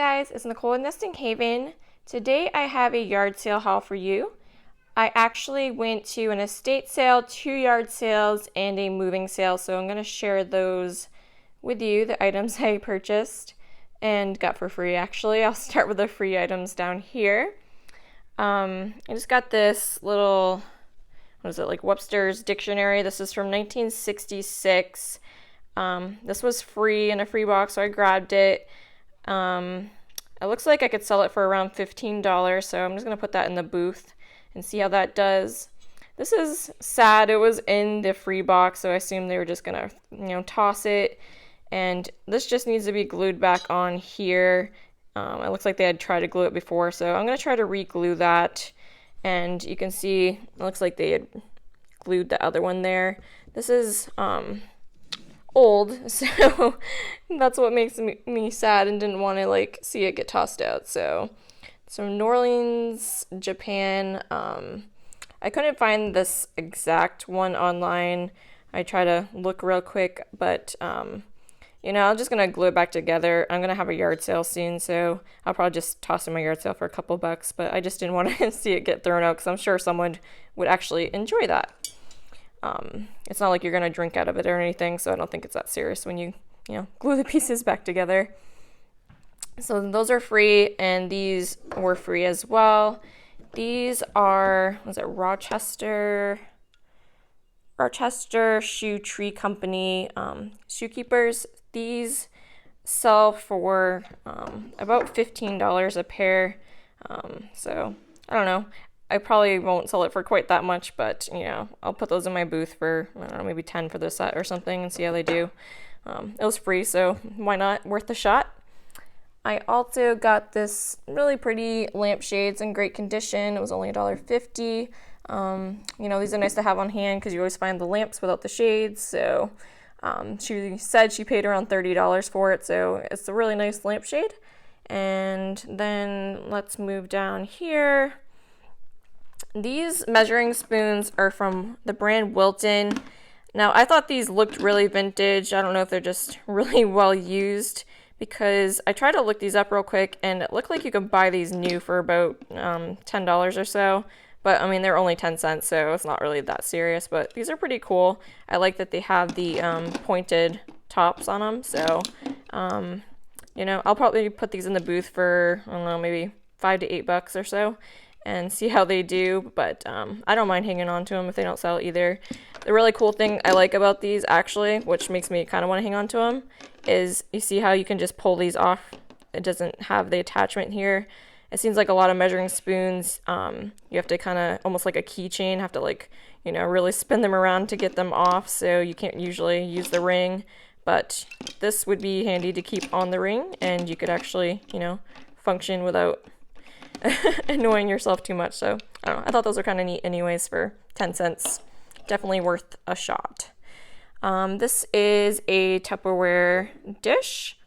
guys, it's Nicole in Nesting Haven. Today I have a yard sale haul for you. I actually went to an estate sale, 2 yard sales, and a moving sale, so I'm going to share those with you, the items I purchased and got for free actually. I'll start with the free items down here. I just got this little, what is it, like Webster's Dictionary. This is from 1966. This was free in a free box, so I grabbed it. It looks like I could sell it for around $15, so I'm just going to put that in the booth and see how that does. This is sad. It was in the free box, so I assume they were just going to, toss it. And this just needs to be glued back on here. It looks like they had tried to glue it before, so I'm going to try to re-glue that. And you can see it looks like they had glued the other one there. This is old, so that's what makes me sad and didn't want to see it get tossed out. So New Orleans, Japan. I couldn't find this exact one online. I try to look real quick, but I'm just gonna glue it back together. I'm gonna have a yard sale soon, so I'll probably just toss in my yard sale for a couple bucks, but I just didn't want to see it get thrown out because I'm sure someone would actually enjoy that. It's not like you're gonna drink out of it or anything, so I don't think it's that serious when you glue the pieces back together. So those are free, and these were free as well. These are, Rochester Shoe Tree Company shoe keepers. These sell for about $15 a pair. So I don't know. I probably won't sell it for quite that much, but I'll put those in my booth for, I don't know, maybe 10 for the set or something and see how they do. It was free, so why not? Worth the shot. I also got this really pretty lampshades in great condition. It was only $1.50. These are nice to have on hand because you always find the lamps without the shades. So she said she paid around $30 for it, so it's a really nice lampshade. And then let's move down here. These measuring spoons are from the brand Wilton. Now, I thought these looked really vintage. I don't know if they're just really well used, because I tried to look these up real quick and it looked like you could buy these new for about $10 or so. But I mean, they're only 10 cents, so it's not really that serious. But these are pretty cool. I like that they have the pointed tops on them. So, I'll probably put these in the booth for, I don't know, maybe $5 to $8 or so and see how they do. But I don't mind hanging on to them if they don't sell either. The really cool thing I like about these, actually, which makes me kind of want to hang on to them, is you see how you can just pull these off. It doesn't have the attachment here. It seems like a lot of measuring spoons, you have to kind of, almost like a keychain, have to really spin them around to get them off, so you can't usually use the ring. But this would be handy to keep on the ring, and you could actually, function without annoying yourself too much. So I don't know, I thought those were kind of neat anyways for 10 cents. Definitely worth a shot. This is a Tupperware dish.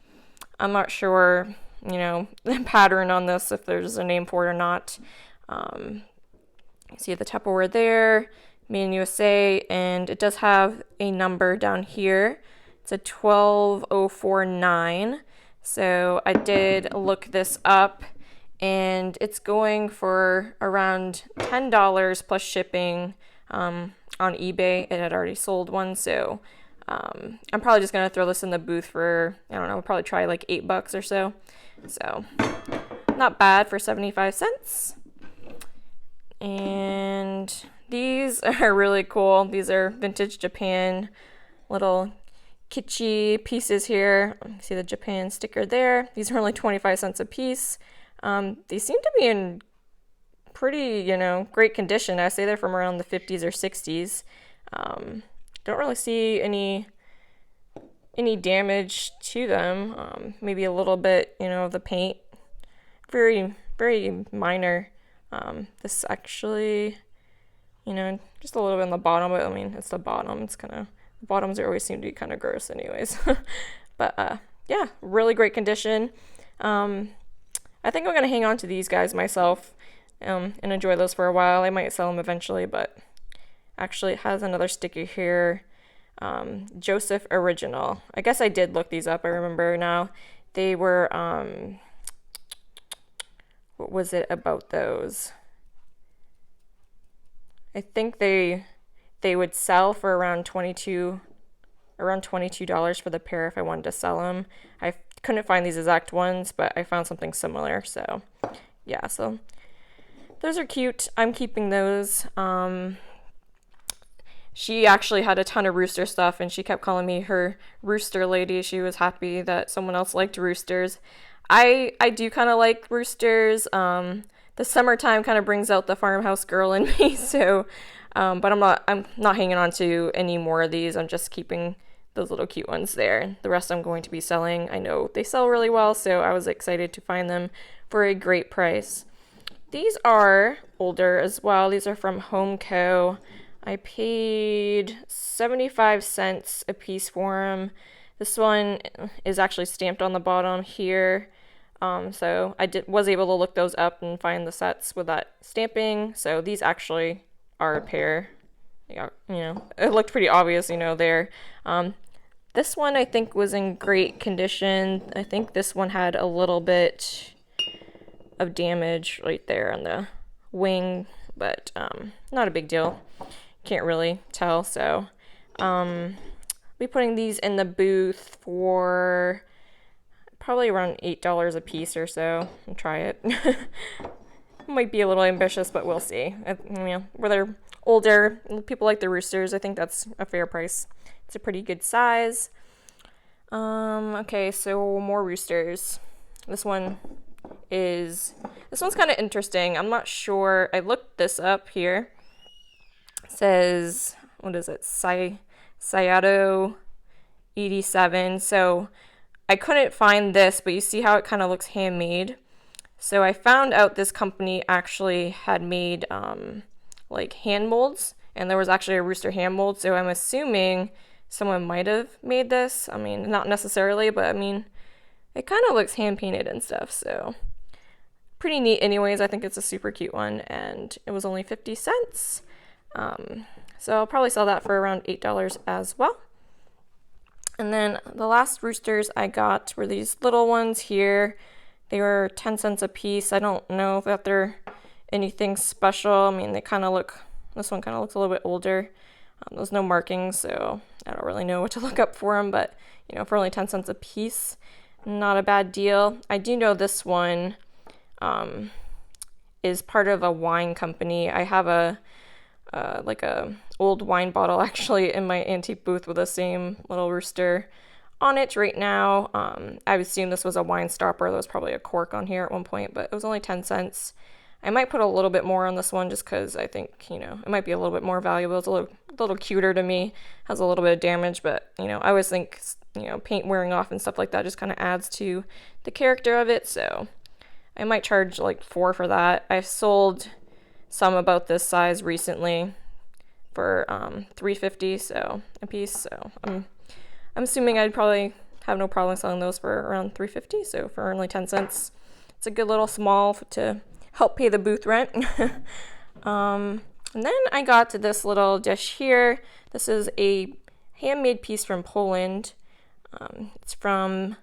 I'm not sure the pattern on this, if there's a name for it or not. You see the Tupperware there, made in USA, and it does have a number down here. It's a 12049. So I did look this up, and it's going for around $10 plus shipping on eBay. It had already sold one, so I'm probably just gonna throw this in the booth for, I don't know, we'll probably try like $8 or so. So not bad for 75 cents. And these are really cool. These are vintage Japan little kitschy pieces here. See the Japan sticker there. These are only 25 cents a piece. These seem to be in pretty, great condition. I say they're from around the 50s or 60s. Don't really see any damage to them. Maybe a little bit, of the paint. Very, very minor. This actually, just a little bit on the bottom, but I mean, it's the bottom. It's kind of, the bottoms always seem to be kind of gross anyways. But yeah, really great condition. I think I'm going to hang on to these guys myself and enjoy those for a while. I might sell them eventually, but actually it has another sticker here. Joseph Original. I guess I did look these up. I remember now. They were was it about those? I think they would sell for around $22 for the pair if I wanted to sell them. I couldn't find these exact ones, but I found something similar. So yeah, so those are cute. I'm keeping those. She actually had a ton of rooster stuff, and she kept calling me her rooster lady. She was happy that someone else liked roosters. I do kind of like roosters. The summertime kind of brings out the farmhouse girl in me. So, but I'm not hanging on to any more of these. I'm just keeping those little cute ones there. The rest I'm going to be selling. I know they sell really well, so I was excited to find them for a great price. These are older as well. These are from Home Co. I paid 75 cents a piece for them. This one is actually stamped on the bottom here. So I was able to look those up and find the sets with that stamping. So these actually are a pair. Yeah, it looked pretty obvious, there. This one I think was in great condition. I think this one had a little bit of damage right there on the wing, but not a big deal. Can't really tell. So I'll be putting these in the booth for probably around $8 a piece or so. I'll try it. Might be a little ambitious, but we'll see. Where they're older, people like the roosters. I think that's a fair price. It's a pretty good size. Okay, so more roosters. This one's kind of interesting. I'm not sure. I looked this up here. It says, what is it? Sayato 87. So I couldn't find this, but you see how it kind of looks handmade. So I found out this company actually had made like hand molds, and there was actually a rooster hand mold. So I'm assuming someone might have made this. I mean, not necessarily, but I mean, it kind of looks hand painted and stuff. So pretty neat anyways. I think it's a super cute one, and it was only 50 cents. So I'll probably sell that for around $8 as well. And then the last roosters I got were these little ones here. They were 10 cents a piece. I don't know if they're anything special. I mean, this one kind of looks a little bit older. There's no markings, so I don't really know what to look up for them, but for only 10 cents a piece, not a bad deal. I do know this one is part of a wine company. I have a old wine bottle actually in my antique booth with the same little rooster on it right now. I would assume this was a wine stopper. There was probably a cork on here at one point, but it was only 10 cents. I might put a little bit more on this one just because I think, it might be a little bit more valuable. It's a little cuter to me. Has a little bit of damage, but, I always think, paint wearing off and stuff like that just kind of adds to the character of it. So I might charge like $4 for that. I've sold some about this size recently for $3.50 so a piece. So I'm assuming I'd probably have no problem selling those for around $3.50. So for only 10 cents, it's a good little small to help pay the booth rent. And then I got to this little dish here. This is a handmade piece from Poland. It's from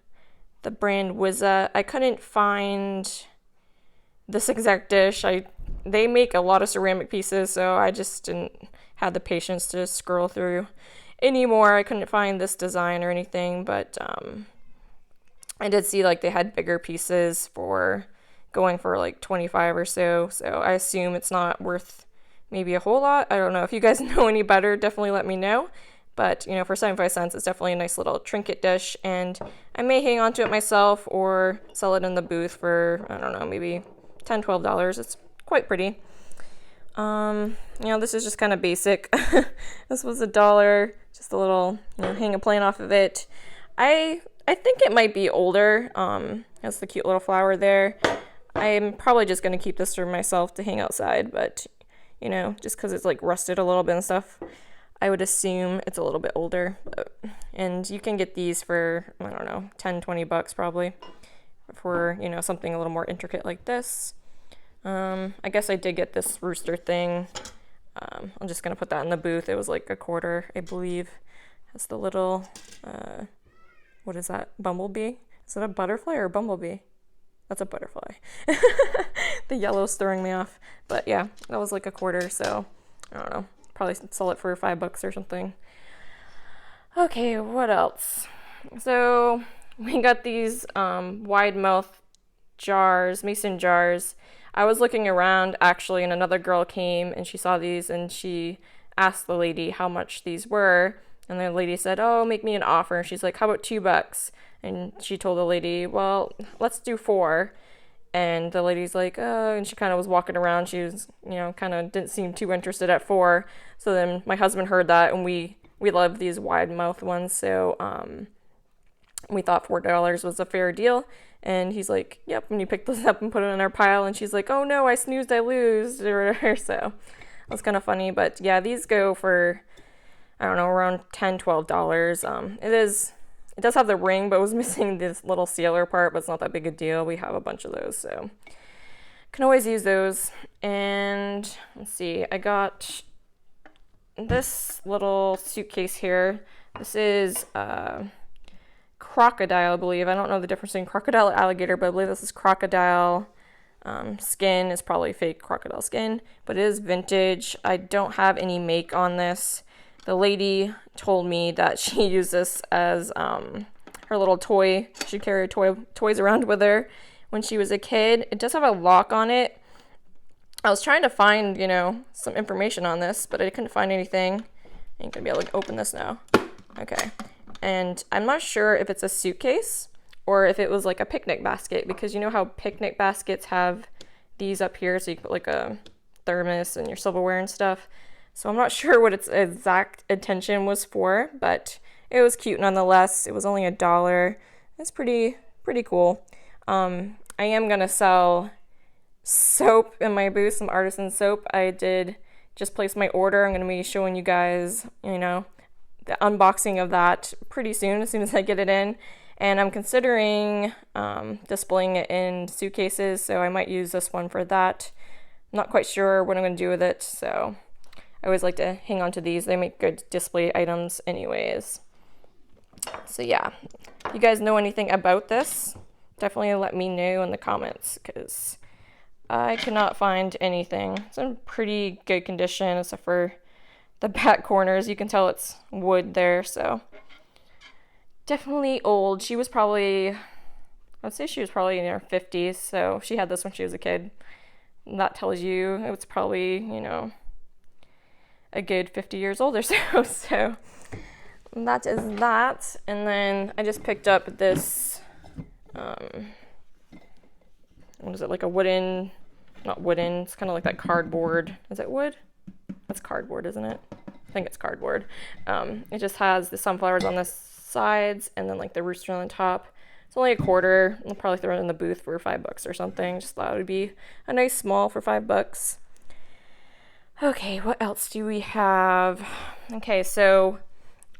the brand Wiza. I couldn't find this exact dish. They make a lot of ceramic pieces, so I just didn't have the patience to scroll through anymore. I couldn't find this design or anything, but I did see like they had bigger pieces for going for like 25 or so. So I assume it's not worth maybe a whole lot. I don't know. If you guys know any better, definitely let me know. But, for 75 cents, it's definitely a nice little trinket dish. And I may hang on to it myself or sell it in the booth for, I don't know, maybe $10, $12. It's quite pretty. This is just kind of basic. This was $1. Just a little, hang a plane off of it. I think it might be older. Has the cute little flower there. I'm probably just going to keep this for myself to hang outside, but, just because it's like rusted a little bit and stuff, I would assume it's a little bit older. And you can get these for, I don't know, $10, $20 probably for, something a little more intricate like this. I guess I did get this rooster thing. I'm just going to put that in the booth. It was like $0.25, I believe. Has the little, what is that, bumblebee? Is it a butterfly or a bumblebee? That's a butterfly. The yellow's throwing me off. But yeah, that was like a quarter, so I don't know. Probably sell it for $5 or something. Okay, what else? So we got these wide mouth jars, mason jars. I was looking around actually, and another girl came and she saw these and she asked the lady how much these were. And the lady said, "Oh, make me an offer." And she's like, "How about $2?" And she told the lady, "Well, let's do 4." And the lady's like, "Oh," and she kind of was walking around. She was, kind of didn't seem too interested at 4. So then my husband heard that, and we love these wide mouth ones. So we thought $4 was a fair deal. And he's like, "Yep." And he picked this up and put it in our pile. And she's like, "Oh no, I snoozed, I lose," or whatever. So it was kind of funny. But yeah, these go for, I don't know, around $10, $12. It does have the ring, but it was missing this little sealer part, but it's not that big a deal. We have a bunch of those, so can always use those. And let's see, I got this little suitcase here. This is crocodile, I believe. I don't know the difference between crocodile and alligator, but I believe this is crocodile skin. It's probably fake crocodile skin, but it is vintage. I don't have any make on this. The lady told me that she used this as her little toy. She carried toys around with her when she was a kid. It does have a lock on it. I was trying to find, some information on this, but I couldn't find anything. I'm gonna be able to open this now. Okay. And I'm not sure if it's a suitcase or if it was like a picnic basket, because you know how picnic baskets have these up here, so you can put like a thermos and your silverware and stuff. So I'm not sure what its exact intention was for, but it was cute nonetheless. It was only $1. It's pretty cool. I am gonna sell soap in my booth, some artisan soap. I did just place my order. I'm gonna be showing you guys, the unboxing of that pretty soon, as soon as I get it in. And I'm considering displaying it in suitcases, so I might use this one for that. I'm not quite sure what I'm gonna do with it, so I always like to hang on to these. They make good display items anyways. So yeah, if you guys know anything about this, definitely let me know in the comments, because I cannot find anything. It's in pretty good condition except for the back corners. You can tell it's wood there, so definitely old. I'd say she was probably in her 50s, so she had this when she was a kid. And that tells you it was probably, a good 50 years old or so. So that is that. And then I just picked up this, what is it, like a wooden, not wooden, it's kind of like that cardboard. Is it wood? That's cardboard, isn't it? I think it's cardboard. It just has the sunflowers on the sides and then like the rooster on the top. It's only a quarter. I'll probably throw it in the booth for $5 or something. Just thought it would be a nice small for $5. Okay, what else do we have? Okay, so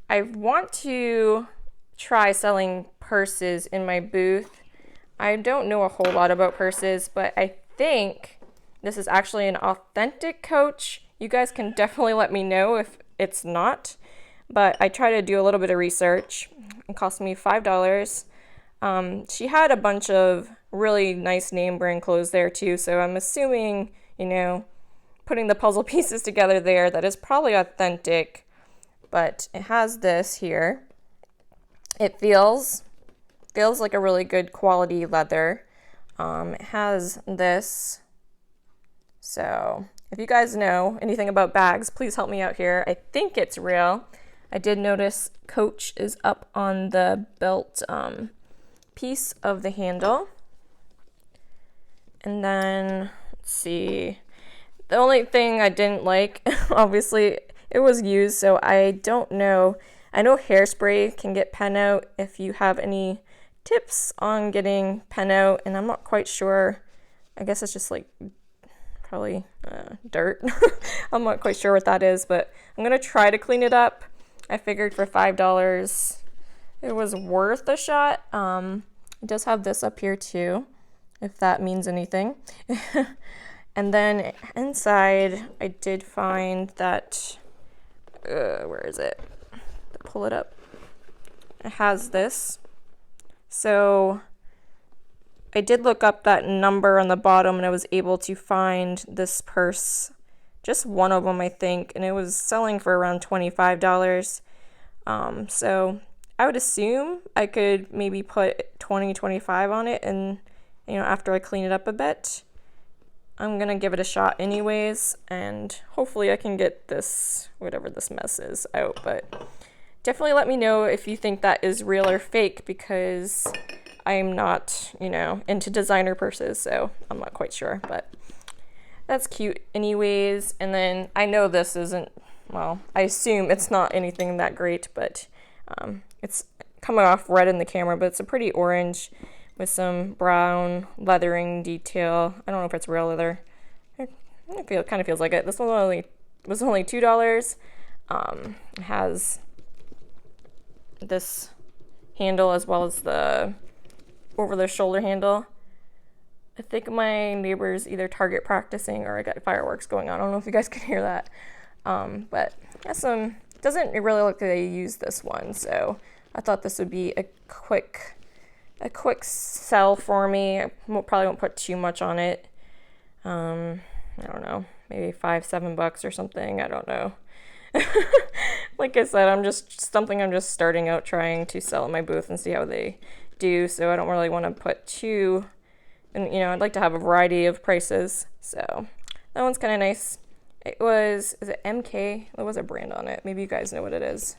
I want to try selling purses in my booth. I don't know a whole lot about purses, but I think this is actually an authentic Coach. You guys can definitely let me know if it's not, but I try to do a little bit of research. It cost me $5. She had a bunch of really nice name brand clothes there too, so I'm assuming, putting the puzzle pieces together there, that is probably authentic. But it has this here. It feels like a really good quality leather. It has this. So if you guys know anything about bags, please help me out here. I think it's real. I did notice Coach is up on the belt piece of the handle. And then, let's see. The only thing I didn't like, obviously, it was used, so I don't know. I know hairspray can get pen out. If you have any tips on getting pen out, and I'm not quite sure. I guess it's just like probably dirt. I'm not quite sure what that is, but I'm going to try to clean it up. I figured for $5 it was worth a shot. It does have this up here too, if that means anything. And then inside, I did find that, where is it? Pull it up. It has this. So I did look up that number on the bottom and I was able to find this purse, just one of them I think, and it was selling for around $25. So I would assume I could maybe put 20, 25 on it, and after I clean it up a bit. I'm gonna give it a shot anyways, and hopefully I can get this, whatever this mess is, out. But definitely let me know if you think that is real or fake, because I'm not, into designer purses, so I'm not quite sure. But that's cute anyways. And then I know this isn't, well, I assume it's not anything that great, but it's coming off red in the camera, but it's a pretty orange with some brown leathering detail. I don't know if it's real leather. It kind of feels like it. This one was only $2. It has this handle as well as the over-the-shoulder handle. I think my neighbor's either target practicing or I got fireworks going on. I don't know if you guys can hear that. But yeah, doesn't really look like they use this one, so I thought this would be a quick sell for me. I probably won't put too much on it. I don't know, maybe $5-7 or something. I don't know. Like I said, I'm just starting out trying to sell at my booth and see how they do. So I don't really want to put too, and I'd like to have a variety of prices. So that one's kind of nice. Is it MK? There was a brand on it. Maybe you guys know what it is.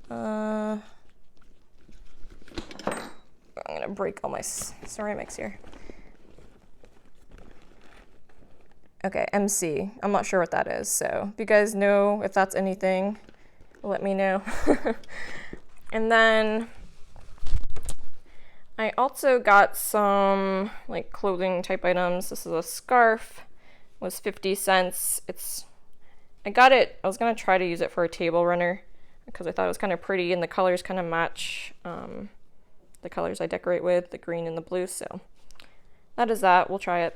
I'm gonna break all my ceramics here. Okay, MC. I'm not sure what that is, so if you guys know if that's anything, let me know. And then I also got some clothing type items. This is a scarf. It was 50 cents. I got it. I was gonna try to use it for a table runner because I thought it was kind of pretty and the colors kind of match the colors I decorate with, the green and the blue. So that is that. We'll try it.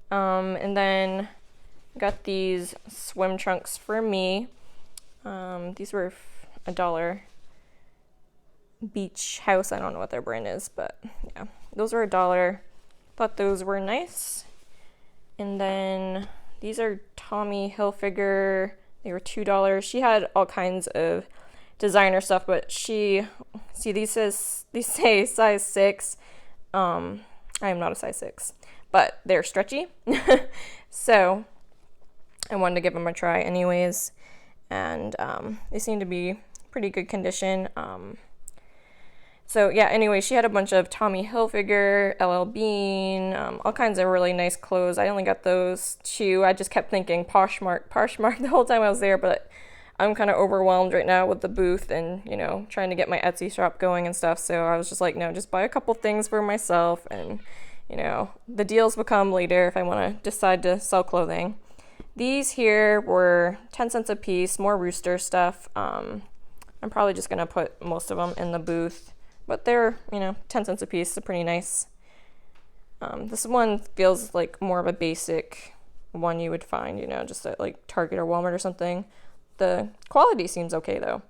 And then got these swim trunks for me. These were $1. Beach House. I don't know what their brand is, but yeah, those were $1. Thought those were nice. And then these are Tommy Hilfiger. They were $2. She had all kinds of designer stuff, but these say size 6. I am not a size 6, but they're stretchy. So I wanted to give them a try anyways, and they seem to be pretty good condition. So yeah, anyway, she had a bunch of Tommy Hilfiger, LL Bean, all kinds of really nice clothes. I only got those 2. I just kept thinking Poshmark the whole time I was there, but I'm kind of overwhelmed right now with the booth and, trying to get my Etsy shop going and stuff. So I was just like, no, just buy a couple things for myself, and, the deals will come later if I want to decide to sell clothing. These here were 10 cents a piece, more Rooster stuff. I'm probably just going to put most of them in the booth. But they're, 10 cents a piece, so pretty nice. This one feels like more of a basic one you would find, just at Target or Walmart or something. The quality seems okay though.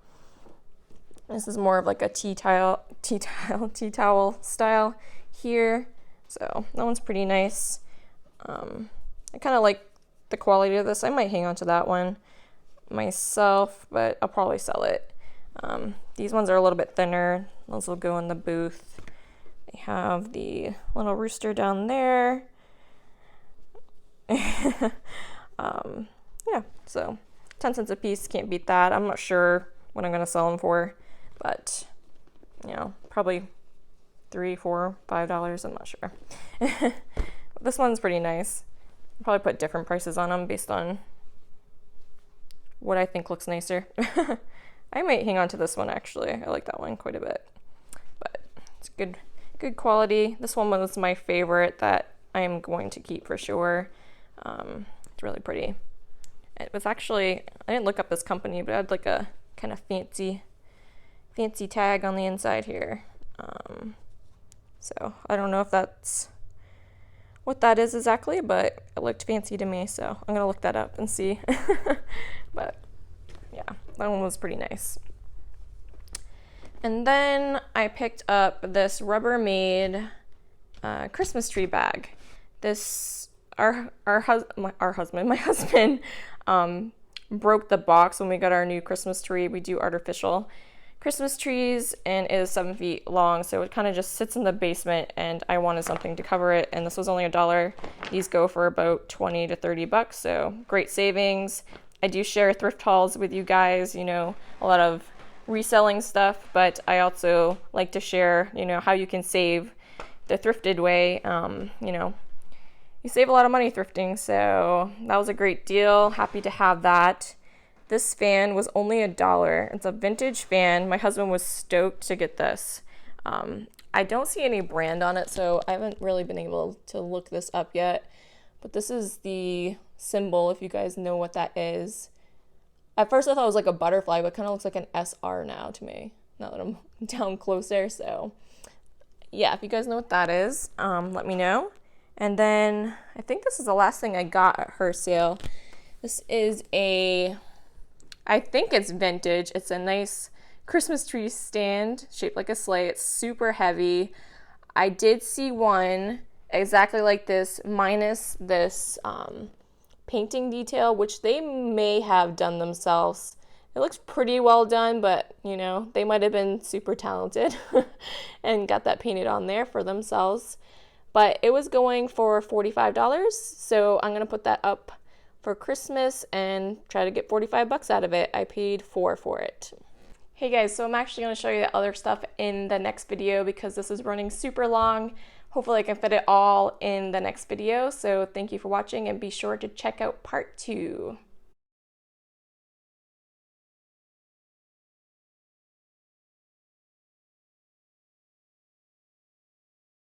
This is more of like a tea towel style here. So that one's pretty nice. I kind of like the quality of this. I might hang on to that one myself, but I'll probably sell it. These ones are a little bit thinner. Those will go in the booth. They have the little rooster down there. Yeah, so 10 cents a piece, can't beat that. I'm not sure what I'm going to sell them for, but, probably $3, $4, $5. I'm not sure. This one's pretty nice. I'll probably put different prices on them based on what I think looks nicer. I might hang on to this one actually. I like that one quite a bit, but it's good quality. This one was my favorite that I am going to keep for sure. It's really pretty. It was actually, I didn't look up this company, but it had like a kind of fancy tag on the inside here. So I don't know if that's what that is exactly, but it looked fancy to me, so I'm gonna look that up and see. But yeah, that one was pretty nice. And then I picked up this Rubbermaid Christmas tree bag. This my husband broke the box when we got our new Christmas tree. We do artificial Christmas trees, and it is 7 feet long, so it kind of just sits in the basement, and I wanted something to cover it, and this was only $1. These go for about 20 to 30 bucks, so great savings. I do share thrift hauls with you guys, you know, a lot of reselling stuff, but I also like to share, you know, how you can save the thrifted way. You know, you save a lot of money thrifting, so that was a great deal. Happy to have that. This fan was only $1. It's a vintage fan. My husband was stoked to get this. I don't see any brand on it, so I haven't really been able to look this up yet. But this is the symbol, if you guys know what that is. At first I thought it was like a butterfly, but it kind of looks like an SR now to me, now that I'm down closer. So yeah, if you guys know what that is, let me know. And then I think this is the last thing I got at her sale. This is I think it's vintage. It's a nice Christmas tree stand shaped like a sleigh. It's super heavy. I did see one exactly like this, minus this painting detail, which they may have done themselves. It looks pretty well done, but you know, they might have been super talented and got that painted on there for themselves. But it was going for $45, so I'm gonna put that up for Christmas and try to get 45 bucks out of it. I paid $4 for it. Hey guys, so I'm actually going to show you the other stuff in the next video because this is running super long. Hopefully I can fit it all in the next video. So thank you for watching, and be sure to check out part 2.